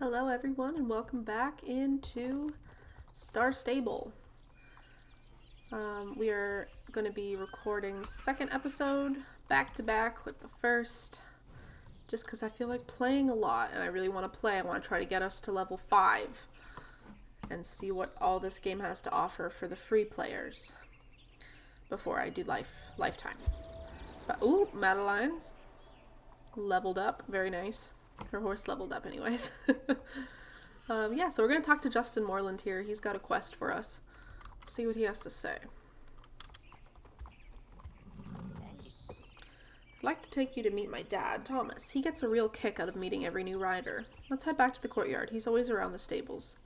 Hello everyone and welcome back into Star Stable. We are going to be recording second episode back to back with the first, just because I feel like playing a lot and I really want to play. I want to try to get us to level 5 and see what all this game has to offer for the free players before I do lifetime. But ooh, Madeline leveled up, very nice. Her horse leveled up anyways. Yeah, so we're going to talk to Justin Moreland here. He's got a quest for us. See what he has to say. I'd like to take you to meet my dad, Thomas. He gets a real kick out of meeting every new rider. Let's head back to the courtyard. He's always around the stables.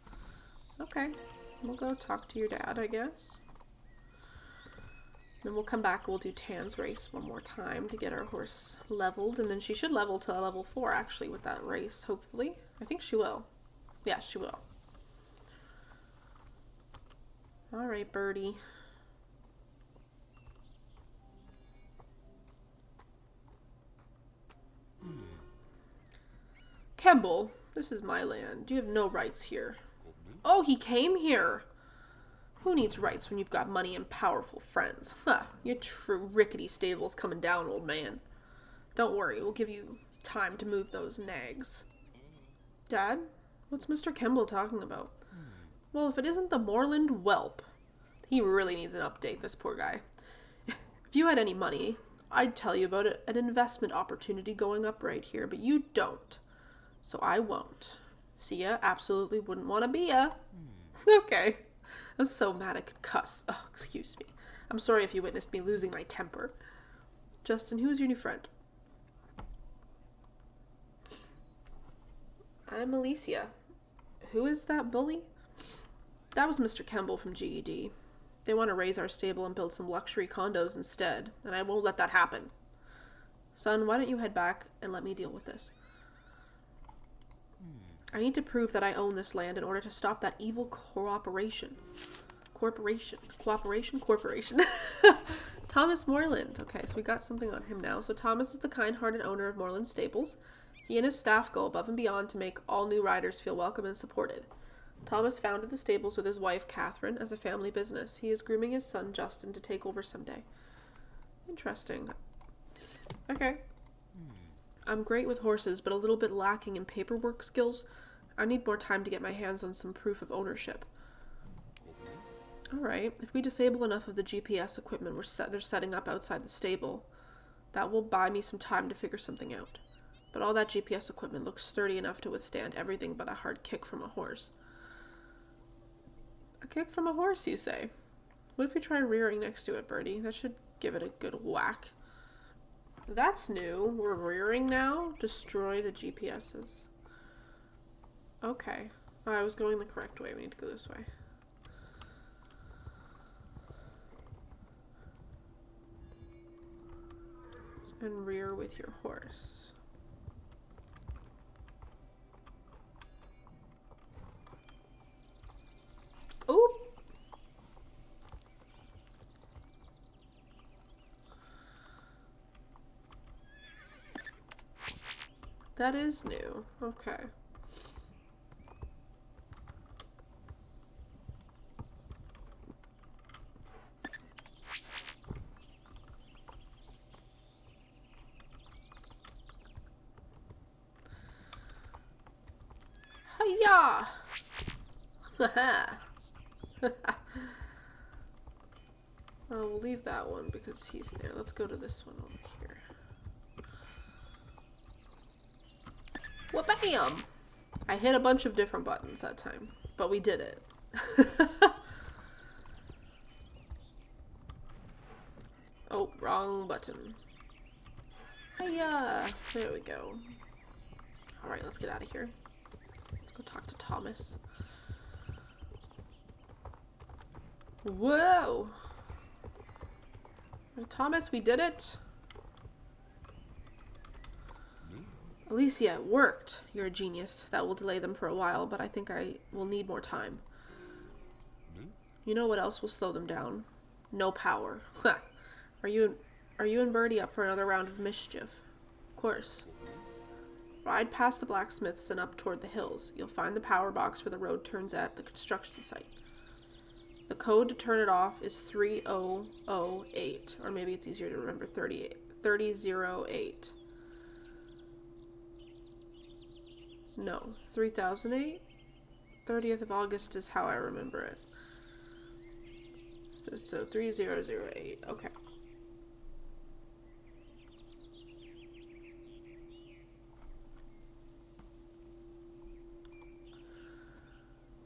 Okay, we'll go talk to your dad, I guess. Then we'll come back, we'll do Tan's race one more time to get our horse leveled, and then she should level to level 4 actually with that race, hopefully. I think she will. Yeah, she will. Alright, birdie. Kemble, this is my land. You have no rights here. Oh, he came here! Who needs rights when you've got money and powerful friends? Huh, your true rickety stable's coming down, old man. Don't worry, we'll give you time to move those nags. Dad? What's Mr. Kemble talking about? Well, if it isn't the Moreland whelp. He really needs an update, this poor guy. If you had any money, I'd tell you about an investment opportunity going up right here, but you don't. So I won't. See ya? Absolutely wouldn't want to be ya. Okay. I'm so mad I could cuss. Oh, excuse me. I'm sorry if you witnessed me losing my temper. Justin, who is your new friend? I'm Alicia. Who is that bully? That was Mr. Kemble from GED. They want to raise our stable and build some luxury condos instead, and I won't let that happen. Son, why don't you head back and let me deal with this? I need to prove that I own this land in order to stop that evil corporation. Thomas Moreland. Okay, so we got something on him now. So Thomas is the kind-hearted owner of Moreland Stables. He and his staff go above and beyond to make all new riders feel welcome and supported. Thomas founded the stables with his wife, Catherine, as a family business. He is grooming his son, Justin, to take over someday. Interesting. Okay. I'm great with horses, but a little bit lacking in paperwork skills. I need more time to get my hands on some proof of ownership. Alright, if we disable enough of the GPS equipment they're setting up outside the stable, that will buy me some time to figure something out. But all that GPS equipment looks sturdy enough to withstand everything but a hard kick from a horse. A kick from a horse, you say? What if we try rearing next to it, Birdie? That should give it a good whack. That's new. We're rearing now? Destroy the GPSs. Okay. I was going the correct way. We need to go this way. And rear with your horse. Oop! That is new. Okay. Hiya! Haha. We'll leave that one because he's there. Let's go to this one over here. Wha-bam! I hit a bunch of different buttons that time, but we did it. Oh, wrong button. Hiya! There we go. Alright, let's get out of here. Let's go talk to Thomas. Whoa! Right, Thomas, we did it! Alicia, it worked. You're a genius. That will delay them for a while, but I think I will need more time. You know what else will slow them down? No power. Are you and Birdie up for another round of mischief? Of course. Ride past the blacksmiths and up toward the hills. You'll find the power box where the road turns at the construction site. The code to turn it off is 3008, or maybe it's easier to remember 3008. No, 3008? 30th of August is how I remember it. So 3008, okay.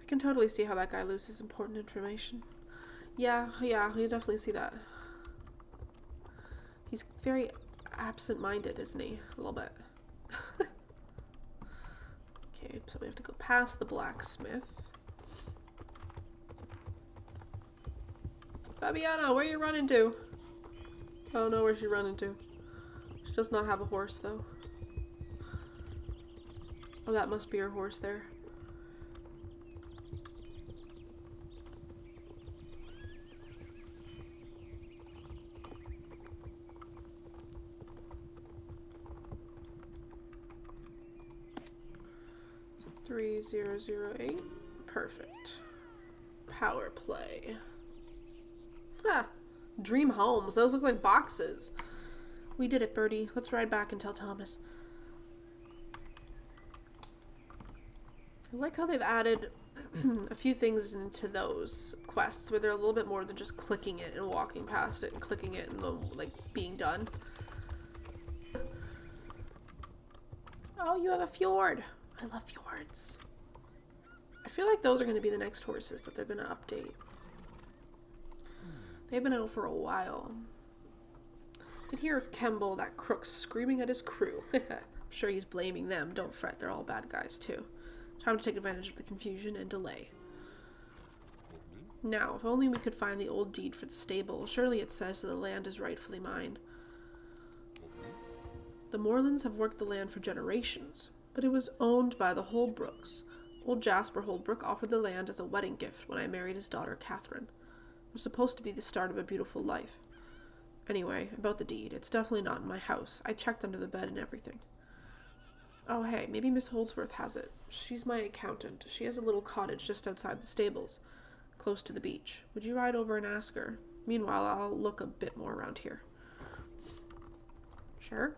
I can totally see how that guy loses important information. Yeah, you definitely see that. He's very absent-minded, isn't he? A little bit. Okay, so we have to go past the blacksmith. Fabiana, where are you running to? I don't know where she's running to. She does not have a horse, though. Oh, that must be her horse there. So 3008. Perfect. Power play. Ah, dream homes. Those look like boxes. We did it, Birdie. Let's ride back and tell Thomas. I like how they've added a few things into those quests where they're a little bit more than just clicking it and walking past it and clicking it and then, like, being done. Oh, you have a fjord. I love fjords. I feel like those are going to be the next horses that they're going to update. They've been out for a while. I could hear Kemble, that crook, screaming at his crew. I'm sure he's blaming them. Don't fret, they're all bad guys too. Time to take advantage of the confusion and delay. Now, if only we could find the old deed for the stable. Surely it says that the land is rightfully mine. The Morlands have worked the land for generations, but it was owned by the Holbrooks. Old Jasper Holbrook offered the land as a wedding gift when I married his daughter, Catherine. It was supposed to be the start of a beautiful life. Anyway, about the deed, it's definitely not in my house. I checked under the bed and everything. Oh hey, maybe Miss Holdsworth has it. She's my accountant. She has a little cottage just outside the stables, close to the beach. Would you ride over and ask her? Meanwhile, I'll look a bit more around here. Sure.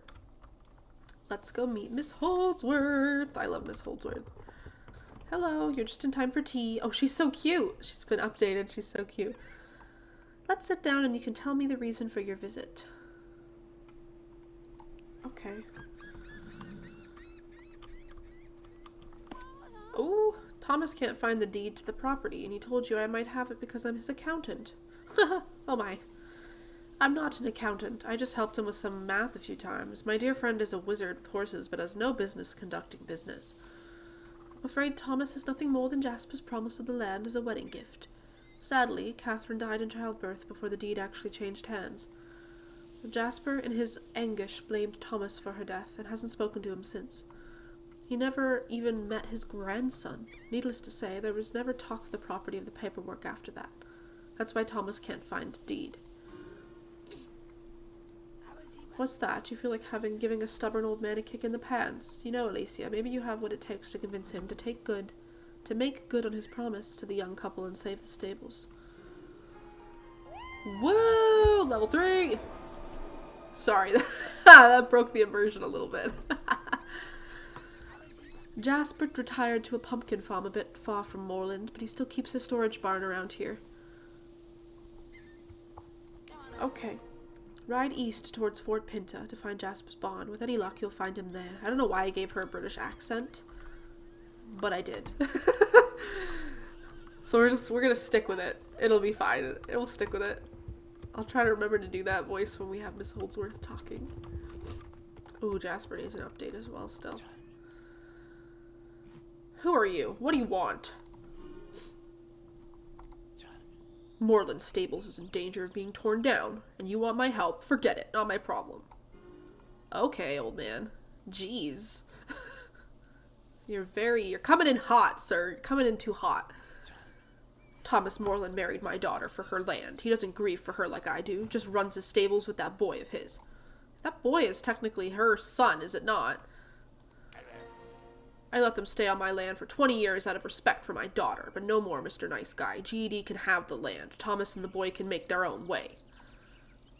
Let's go meet Miss Holdsworth. I love Miss Holdsworth. Hello, you're just in time for tea. Oh, she's so cute. She's been updated. She's so cute. Let's sit down and you can tell me the reason for your visit. Okay. Oh, Thomas can't find the deed to the property, and he told you I might have it because I'm his accountant. Oh my. I'm not an accountant. I just helped him with some math a few times. My dear friend is a wizard with horses, but has no business conducting business. I'm afraid Thomas has nothing more than Jasper's promise of the land as a wedding gift. Sadly, Catherine died in childbirth before the deed actually changed hands. Jasper, in his anguish, blamed Thomas for her death and hasn't spoken to him since. He never even met his grandson. Needless to say, there was never talk of the property of the paperwork after that. That's why Thomas can't find the deed. What's that? You feel like giving a stubborn old man a kick in the pants? You know, Alicia, maybe you have what it takes to convince him to make good on his promise to the young couple and save the stables. Woo! Level 3! Sorry, that broke the immersion a little bit. Jasper retired to a pumpkin farm a bit far from Moorland, but he still keeps a storage barn around here. Okay. Ride east towards Fort Pinta to find Jasper's barn. With any luck, you'll find him there. I don't know why I gave her a British accent, but I did. So we're gonna stick with it. It'll be fine. It'll stick with it. I'll try to remember to do that voice when we have Miss Holdsworth talking. Ooh, Jasper needs an update as well still. Who are you? What do you want? Moorland Stables is in danger of being torn down, and you want my help? Forget it. Not my problem. Okay, old man. Jeez. You're coming in hot, sir. You're coming in too hot. Thomas Moorland married my daughter for her land. He doesn't grieve for her like I do, just runs his stables with that boy of his. That boy is technically her son, is it not? I let them stay on my land for 20 years out of respect for my daughter, but no more, Mr. Nice Guy. GED can have the land. Thomas and the boy can make their own way.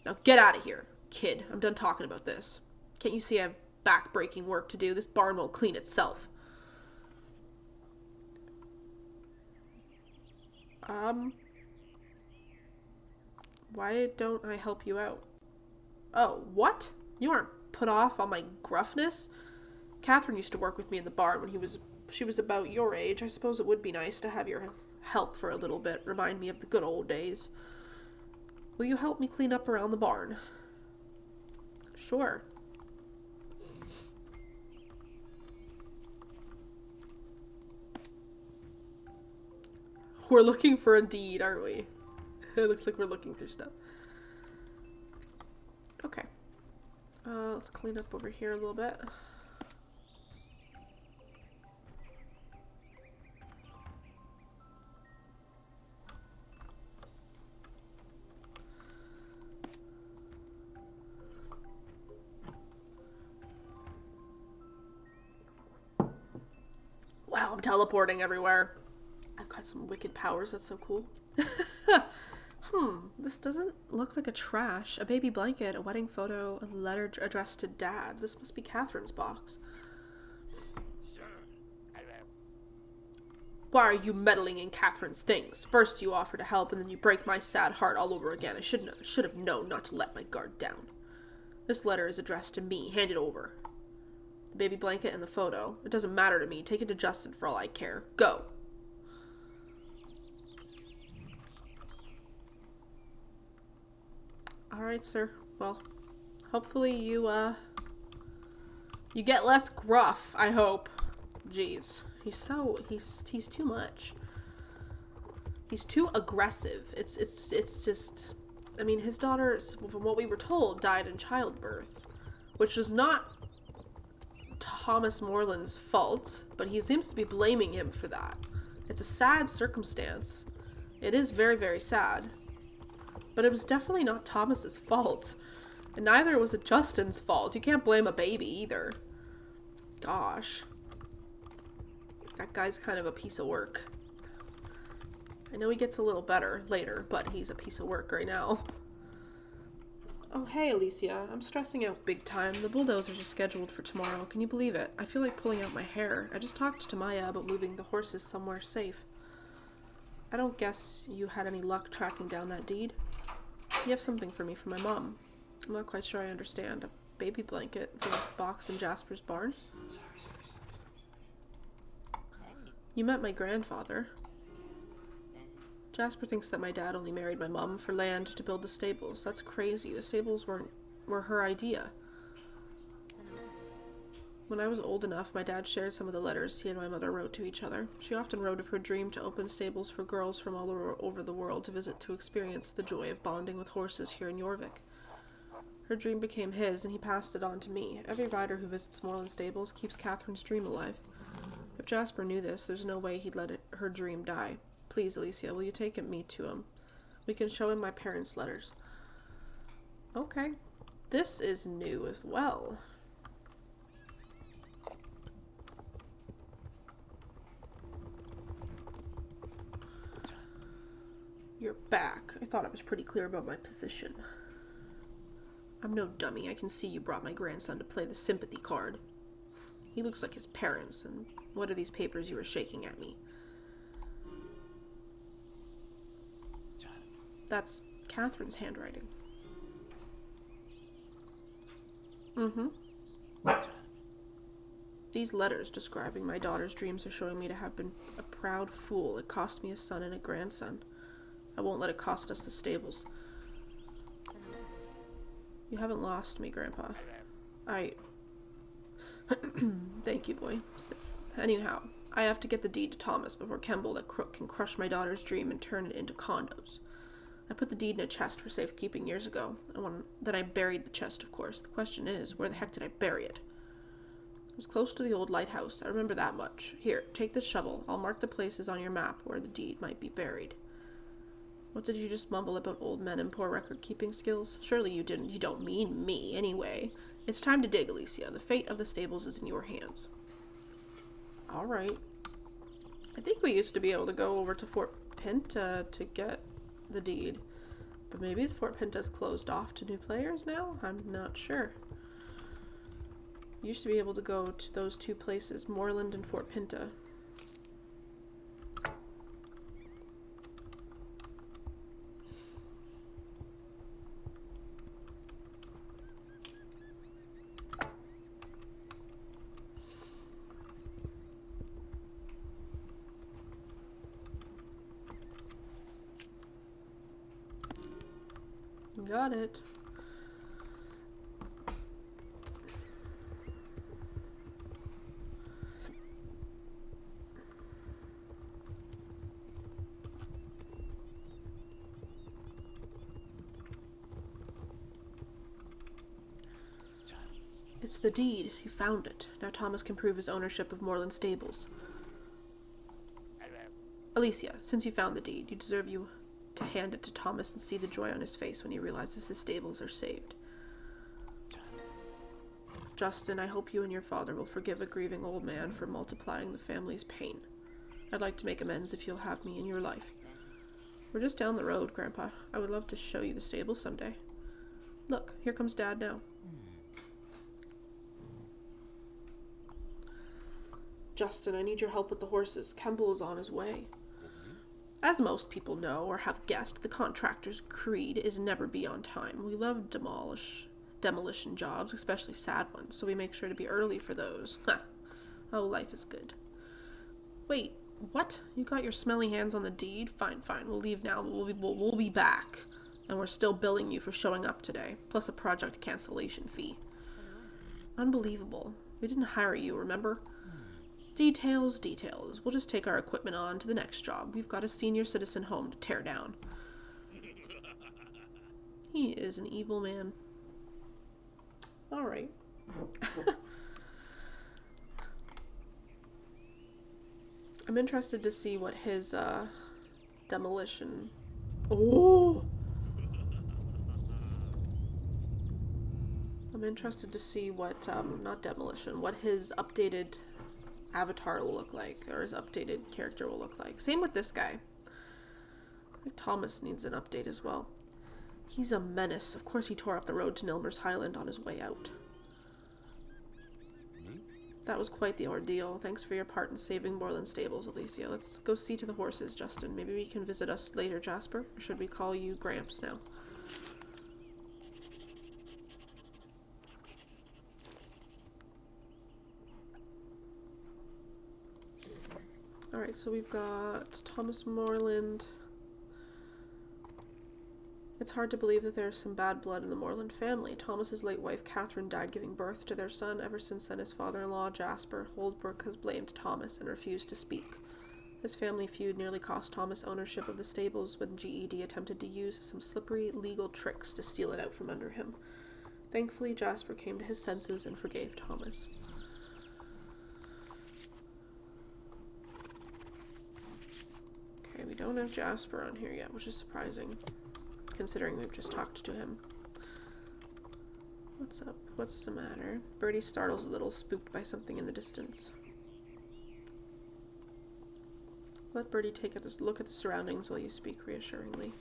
Now get out of here, kid. I'm done talking about this. Can't you see I have back-breaking work to do? This barn won't clean itself. Why don't I help you out? Oh, what? You aren't put off on my gruffness? Catherine used to work with me in the barn when she was about your age. I suppose it would be nice to have your help for a little bit. Remind me of the good old days. Will you help me clean up around the barn? Sure. We're looking for a deed, aren't we? It looks like we're looking through stuff. Okay. Let's clean up over here a little bit. Wow, I'm teleporting everywhere. I've got some wicked powers. That's so cool. This doesn't look like a trash. A baby blanket, a wedding photo, a letter addressed to Dad. This must be Catherine's box. Why are you meddling in Catherine's things? First you offer to help, and then you break my sad heart all over again. I should have known not to let my guard down. This letter is addressed to me. Hand it over. The baby blanket and the photo. It doesn't matter to me. Take it to Justin for all I care. Go. Alright, sir. Well, hopefully you get less gruff, I hope. Jeez. He's too much. He's too aggressive. It's just, I mean, his daughter, from what we were told, died in childbirth, which is not Thomas Moreland's fault, but he seems to be blaming him for that. It's a sad circumstance. It is very, very sad. But it was definitely not Thomas's fault. And neither was it Justin's fault. You can't blame a baby either. Gosh. That guy's kind of a piece of work. I know he gets a little better later, but he's a piece of work right now. Oh, hey, Alicia. I'm stressing out big time. The bulldozers are scheduled for tomorrow. Can you believe it? I feel like pulling out my hair. I just talked to Maya about moving the horses somewhere safe. I don't guess you had any luck tracking down that deed? You have something for me from my mom. I'm not quite sure I understand. A baby blanket from a box in Jasper's barn? You met my grandfather. Jasper thinks that my dad only married my mom for land to build the stables. That's crazy. The stables were her idea. When I was old enough, my dad shared some of the letters he and my mother wrote to each other. She often wrote of her dream to open stables for girls from all over the world to visit to experience the joy of bonding with horses here in Jorvik. Her dream became his, and he passed it on to me. Every rider who visits Moreland stables keeps Catherine's dream alive. If Jasper knew this, there's no way he'd let her dream die. Please, Alicia, will you take me to him? We can show him my parents' letters. Okay. This is new as well. You're back. I thought I was pretty clear about my position. I'm no dummy. I can see you brought my grandson to play the sympathy card. He looks like his parents, and what are these papers you were shaking at me? That's Catherine's handwriting. These letters describing my daughter's dreams are showing me to have been a proud fool. It cost me a son and a grandson. I won't let it cost us the stables. You haven't lost me, Grandpa. Thank you, boy. Anyhow, I have to get the deed to Thomas before Kemble, that crook, can crush my daughter's dream and turn it into condos. I put the deed in a chest for safekeeping years ago. Then I buried the chest, of course. The question is, where the heck did I bury it? It was close to the old lighthouse. I remember that much. Here, take this shovel. I'll mark the places on your map where the deed might be buried. What did you just mumble about old men and poor record-keeping skills? Surely you didn't. You don't mean me, anyway. It's time to dig, Alicia. The fate of the stables is in your hands. Alright. I think we used to be able to go over to Fort Pinta to get the deed. But maybe Fort Pinta's closed off to new players now? I'm not sure. You used to be able to go to those two places, Moorland and Fort Pinta. Got it. It's the deed. You found it. Now Thomas can prove his ownership of Moorland Stables. Alicia, since you found the deed, you deserve to hand it to Thomas and see the joy on his face when he realizes his stables are saved. Justin, I hope you and your father will forgive a grieving old man for multiplying the family's pain. I'd like to make amends if you'll have me in your life. We're just down the road, Grandpa. I would love to show you the stable someday. Look, here comes Dad now. Justin, I need your help with the horses. Kemble is on his way. As most people know or have guessed, the contractor's creed is never be on time. We love demolition jobs, especially sad ones, so we make sure to be early for those. Oh, life is good. Wait, what? You got your smelly hands on the deed? Fine, we'll leave now, but we'll be back. And we're still billing you for showing up today, plus a project cancellation fee. Unbelievable. We didn't hire you, remember? Details. We'll just take our equipment on to the next job. We've got a senior citizen home to tear down. He is an evil man. Alright. I'm interested to see what his, demolition... Oh! I'm interested to see what, not demolition, what his updated avatar will look like, or his updated character will look like. Same with this guy. I think Thomas needs an update as well. He's a menace. Of course he tore up the road to Nilmer's Highland on his way out. That was quite the ordeal. Thanks for your part in saving Moorland Stables, Alicia. Let's go see to the horses, Justin. Maybe we can visit us later, Jasper. Or should we call you Gramps now? Alright, so we've got Thomas Moorland. It's hard to believe that there's some bad blood in the Moorland family. Thomas's late wife, Catherine, died giving birth to their son. Ever since then, his father-in-law, Jasper Holdbrook, has blamed Thomas and refused to speak. His family feud nearly cost Thomas ownership of the stables when GED attempted to use some slippery legal tricks to steal it out from under him. Thankfully, Jasper came to his senses and forgave Thomas. Okay, we don't have Jasper on here yet, which is surprising, considering we've just talked to him. What's up? What's the matter? Birdie startles a little, spooked by something in the distance. Let Birdie take a look at the surroundings while you speak reassuringly.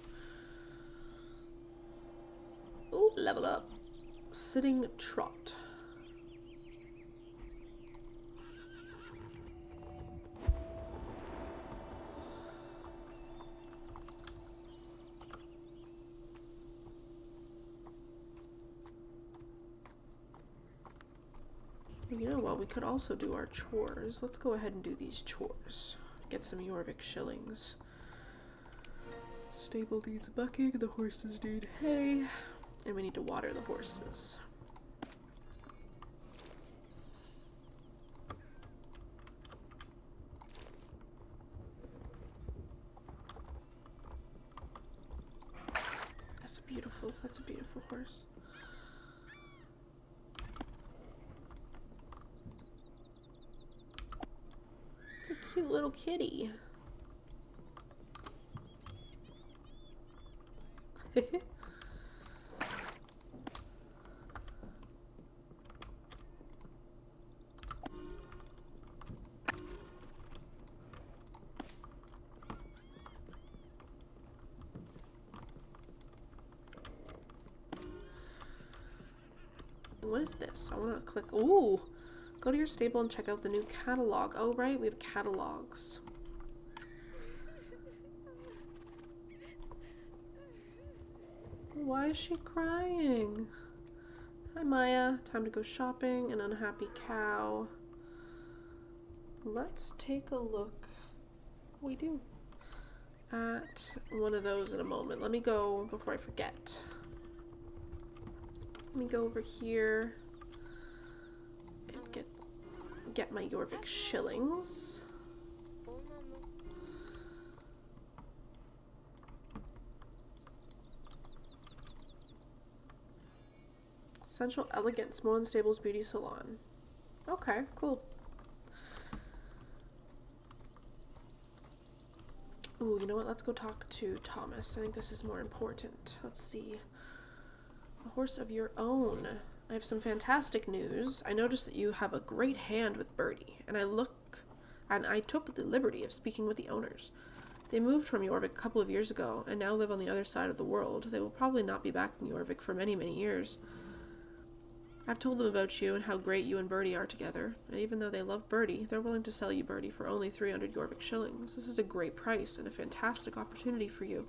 Ooh, level up. Sitting trot. You know what, we could also do our chores. Let's go ahead and do these chores. Get some Jorvik shillings. Stable needs bucking, the horses need hay, and we need to water the horses. That's a beautiful horse. It's a cute little kitty. What is this? I want to click. Ooh! Go to your stable and check out the new catalog. Oh, right. We have catalogs. Why is she crying? Hi, Maya. Time to go shopping. An unhappy cow. Let's take a look. We do. At one of those in a moment. Let me go before I forget. Let me go over here and get my Jorvik shillings. Essential Elegance, Moreland Stables Beauty Salon. Okay, cool. Ooh, you know what? Let's go talk to Thomas. I think this is more important. Let's see. A horse of your own. I have some fantastic news. I noticed that you have a great hand with Birdie, and I took the liberty of speaking with the owners. They moved from Jorvik a couple of years ago, and now live on the other side of the world. They will probably not be back in Jorvik for many, many years. I've told them about you and how great you and Birdie are together, and even though they love Birdie, they're willing to sell you Birdie for only 300 Jorvik shillings. This is a great price and a fantastic opportunity for you.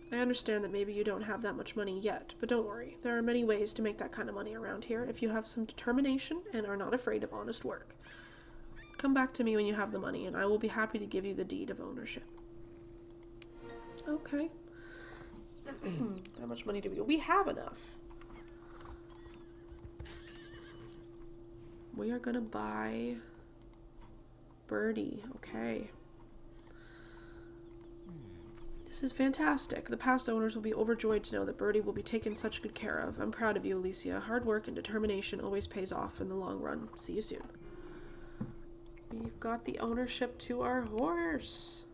I understand that maybe you don't have that much money yet, but don't worry. There are many ways to make that kind of money around here if you have some determination and are not afraid of honest work. Come back to me when you have the money, and I will be happy to give you the deed of ownership. Okay. How much money do we get? We have enough. We are gonna buy Birdie. Okay. This is fantastic. The past owners will be overjoyed to know that Birdie will be taken such good care of. I'm proud of you, Alicia. Hard work and determination always pays off in the long run. See you soon. We've got the ownership to our horse.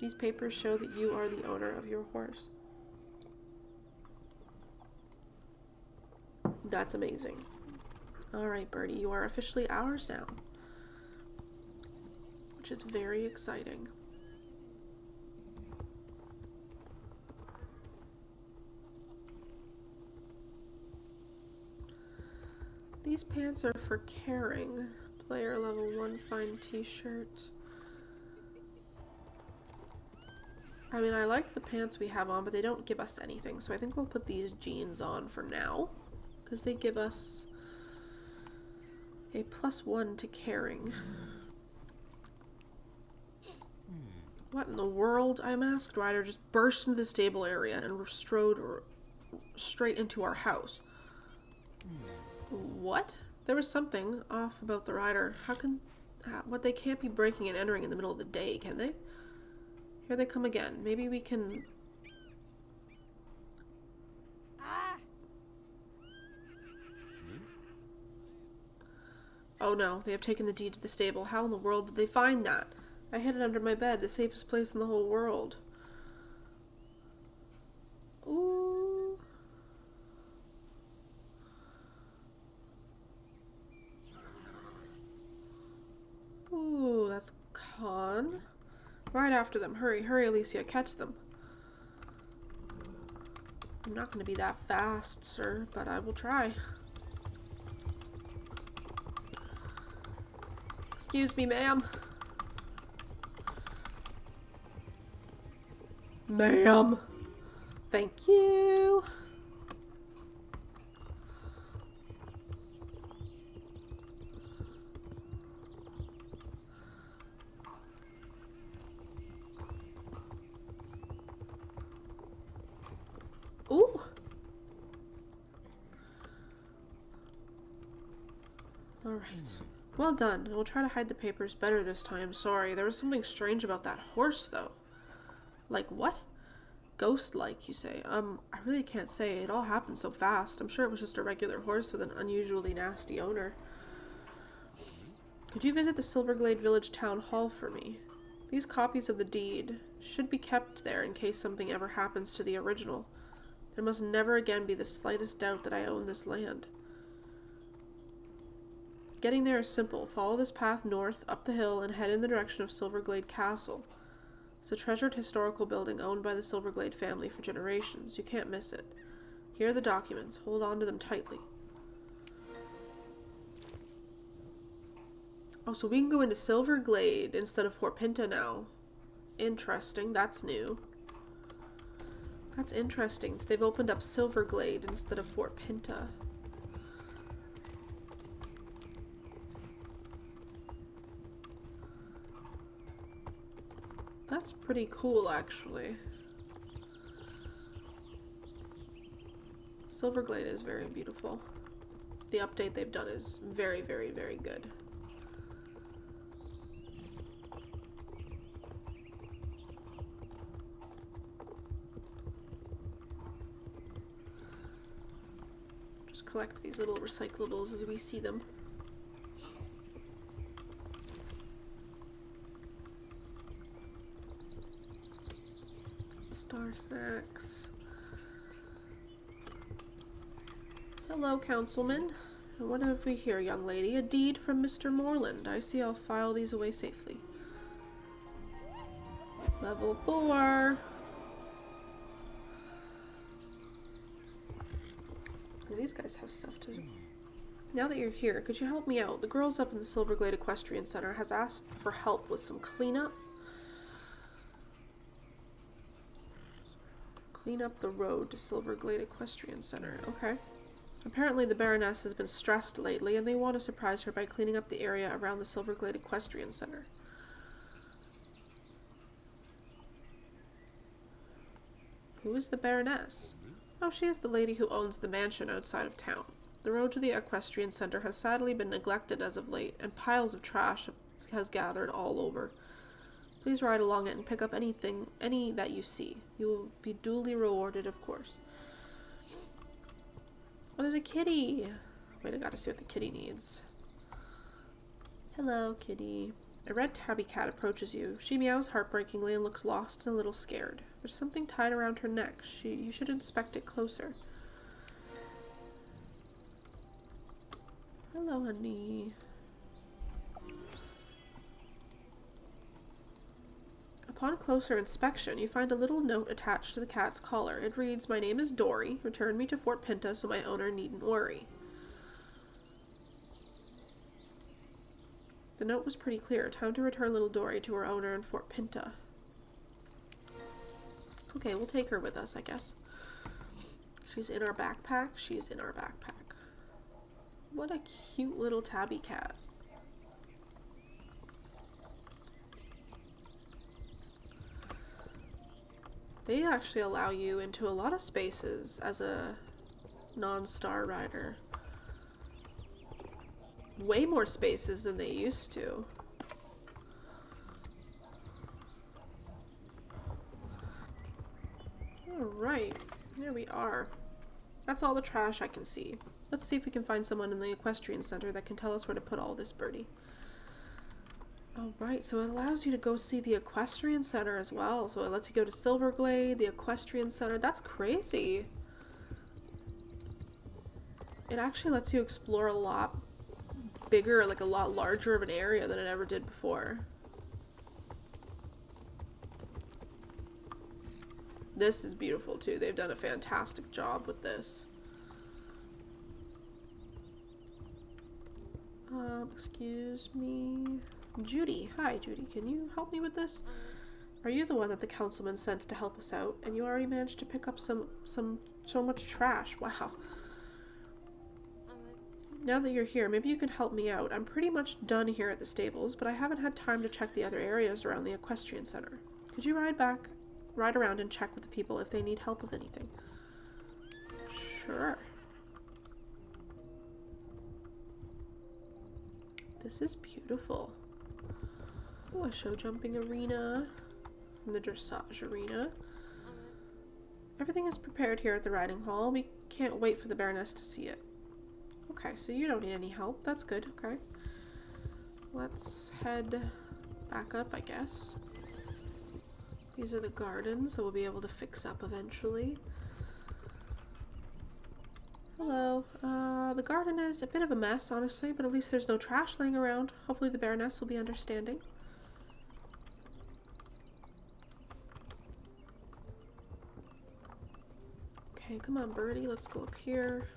These papers show that you are the owner of your horse. That's amazing. Alright, Birdie, you are officially ours now. Which is very exciting. These pants are for caring. Player level 1 fine t-shirt. I mean, I like the pants we have on, but they don't give us anything. So I think we'll put these jeans on for now. Because they give us a +1 to caring. What in the world? I masked rider just burst into the stable area and strode straight into our house. What? There was something off about the rider. How can... What, they can't be breaking and entering in the middle of the day, can they? Here they come again. Maybe we can... Oh no, they have taken the deed to the stable. How in the world did they find that? I hid it under my bed, the safest place in the whole world. Ooh. Ooh, that's con. Right after them. Hurry, hurry, Alicia. Catch them. I'm not going to be that fast, sir, but I will try. Excuse me, ma'am. Ma'am. Thank you. Ooh. All right. Well done. I will try to hide the papers better this time. Sorry, there was something strange about that horse, though. Like what? Ghost-like, you say? I really can't say. It all happened so fast. I'm sure it was just a regular horse with an unusually nasty owner. Could you visit the Silverglade Village Town Hall for me? These copies of the deed should be kept there in case something ever happens to the original. There must never again be the slightest doubt that I own this land. Getting there is simple. Follow this path north, up the hill, and head in the direction of Silverglade Castle. It's a treasured historical building owned by the Silverglade family for generations. You can't miss it. Here are the documents. Hold on to them tightly. Oh, so we can go into Silverglade instead of Fort Pinta now. Interesting. That's new. That's interesting. So they've opened up Silverglade instead of Fort Pinta. That's pretty cool, actually. Silverglade is very beautiful. The update they've done is very, very, very good. Just collect these little recyclables as we see them. Star snacks. Hello, Councilman. And what have we here, young lady? A deed from Mr. Moreland. I see. I'll file these away safely. Level 4. And these guys have stuff to do. Now that you're here, could you help me out? The girls up in the Silverglade Equestrian Center has asked for help with some cleanup. Clean up the road to Silverglade Equestrian Center. Okay. Apparently the Baroness has been stressed lately, and they want to surprise her by cleaning up the area around the Silverglade Equestrian Center. Who is the Baroness? Oh, she is the lady who owns the mansion outside of town. The road to the Equestrian Center has sadly been neglected as of late, and piles of trash has gathered all over. Please ride along it and pick up any that you see. You will be duly rewarded, of course. Oh, there's a kitty! Wait, I gotta see what the kitty needs. Hello, kitty. A red tabby cat approaches you. She meows heartbreakingly and looks lost and a little scared. There's something tied around her neck. You should inspect it closer. Hello, honey. Upon closer inspection, you find a little note attached to the cat's collar. It reads, "My name is Dory. Return me to Fort Pinta so my owner needn't worry." The note was pretty clear. Time to return little Dory to her owner in Fort Pinta. Okay, we'll take her with us, I guess. She's in our backpack. She's in our backpack. What a cute little tabby cat. They actually allow you into a lot of spaces as a non-star rider. Way more spaces than they used to. Alright, there we are. That's all the trash I can see. Let's see if we can find someone in the Equestrian Center that can tell us where to put all this birdie. Alright, so it allows you to go see the Equestrian Center as well. So it lets you go to Silverglade, the Equestrian Center. That's crazy. It actually lets you explore a lot bigger, like a lot larger of an area than it ever did before. This is beautiful too. They've done a fantastic job with this. Excuse me. Judy. Hi, Judy. Can you help me with this? Are you the one that the councilman sent to help us out? And you already managed to pick up so much trash. Wow. Now that you're here, maybe you can help me out. I'm pretty much done here at the stables, but I haven't had time to check the other areas around the Equestrian Center. Could you ride around and check with the people if they need help with anything? Sure. This is beautiful. Oh, a show jumping arena and the dressage arena. Everything is prepared here at the riding hall. We can't wait for the Baroness to see it. Okay, so you don't need any help. That's good. Okay. Let's head back up, I guess. These are the gardens, so we'll be able to fix up eventually. Hello. The garden is a bit of a mess, honestly, but at least there's no trash laying around. Hopefully the Baroness will be understanding. Okay, Okay, come on, birdie. Let's go up here.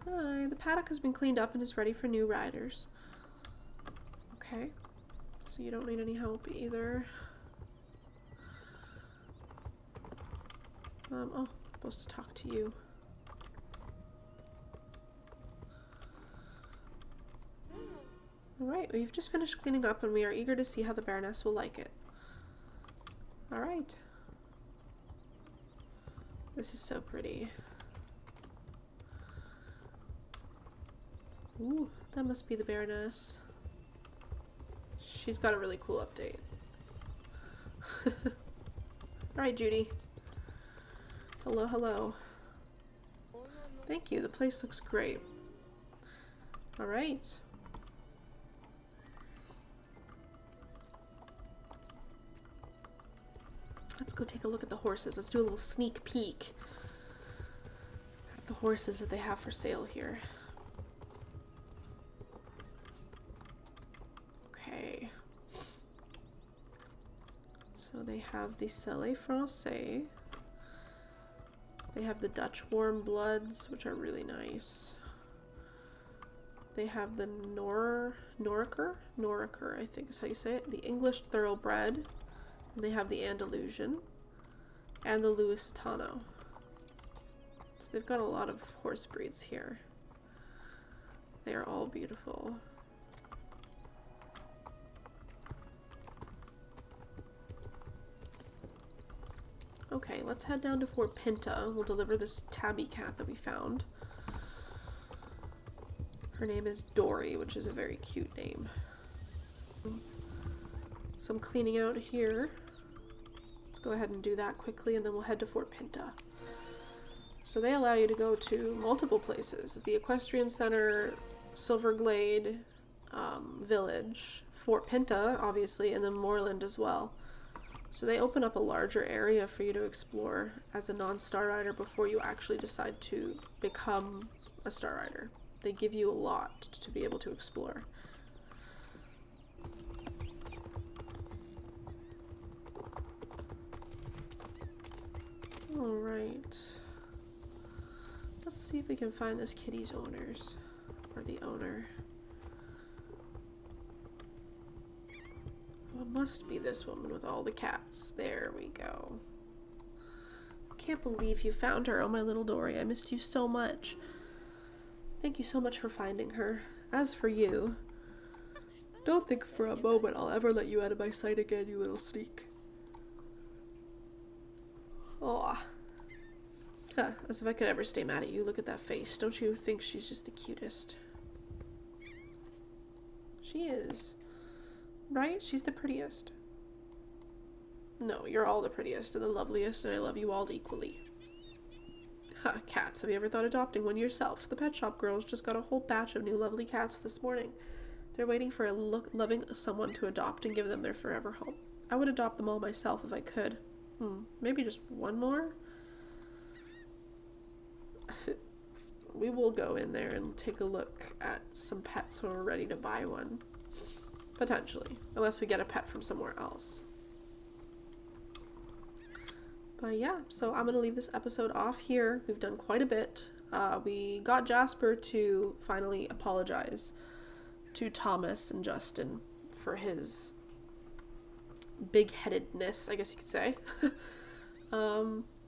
Hi, the paddock has been cleaned up and is ready for new riders. Okay, so you don't need any help either. Oh, I'm supposed to talk to you. Alright, we've just finished cleaning up and we are eager to see how the Baroness will like it. Alright. This is so pretty. Ooh, that must be the Baroness. She's got a really cool update. Alright, Judy. Hello, hello. Thank you, the place looks great. Alright. Let's go take a look at the horses. Let's do a little sneak peek at the horses that they have for sale here. Okay. So they have the Selle Francais. They have the Dutch Warm Bloods, which are really nice. They have the Noriker, I think is how you say it. The English Thoroughbred. And they have the Andalusian. And the Lusitano. So they've got a lot of horse breeds here. They are all beautiful. Okay, let's head down to Fort Pinta. We'll deliver this tabby cat that we found. Her name is Dory, which is a very cute name. So I'm cleaning out here. Let's go ahead and do that quickly and then we'll head to Fort Pinta. So they allow you to go to multiple places. The Equestrian Center, Silverglade, Village, Fort Pinta, obviously, and then Moorland as well. So they open up a larger area for you to explore as a non-star rider before you actually decide to become a star rider. They give you a lot to be able to explore. Alright. Let's see if we can find this kitty's owners. Or the owner. Well, it must be this woman with all the cats. There we go. I can't believe you found her. Oh, my little Dory. I missed you so much. Thank you so much for finding her. As for you, don't think for a moment I'll ever let you out of my sight again, you little sneak. Aw. Huh, as if I could ever stay mad at you. Look at that face. Don't you think she's just the cutest? She is. Right? She's the prettiest. No, you're all the prettiest and the loveliest, and I love you all equally. Huh, cats. Have you ever thought adopting one yourself? The pet shop girls just got a whole batch of new lovely cats this morning. They're waiting for a loving someone to adopt and give them their forever home. I would adopt them all myself if I could. Maybe just one more? We will go in there and take a look at some pets when we're ready to buy one. Potentially. Unless we get a pet from somewhere else. But yeah, so I'm going to leave this episode off here. We've done quite a bit. We got Jasper to finally apologize to Thomas and Justin for his big-headedness, I guess you could say.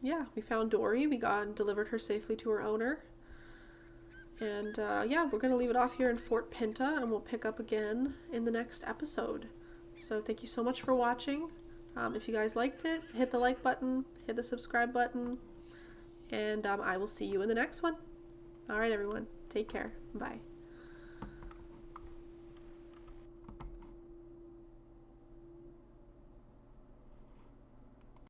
Yeah, we found Dory. We got and delivered her safely to her owner. And yeah, we're going to leave it off here in Fort Pinta, and we'll pick up again in the next episode. So thank you so much for watching. If you guys liked it, hit the like button, hit the subscribe button, and I will see you in the next one. All right, everyone. Take care. Bye.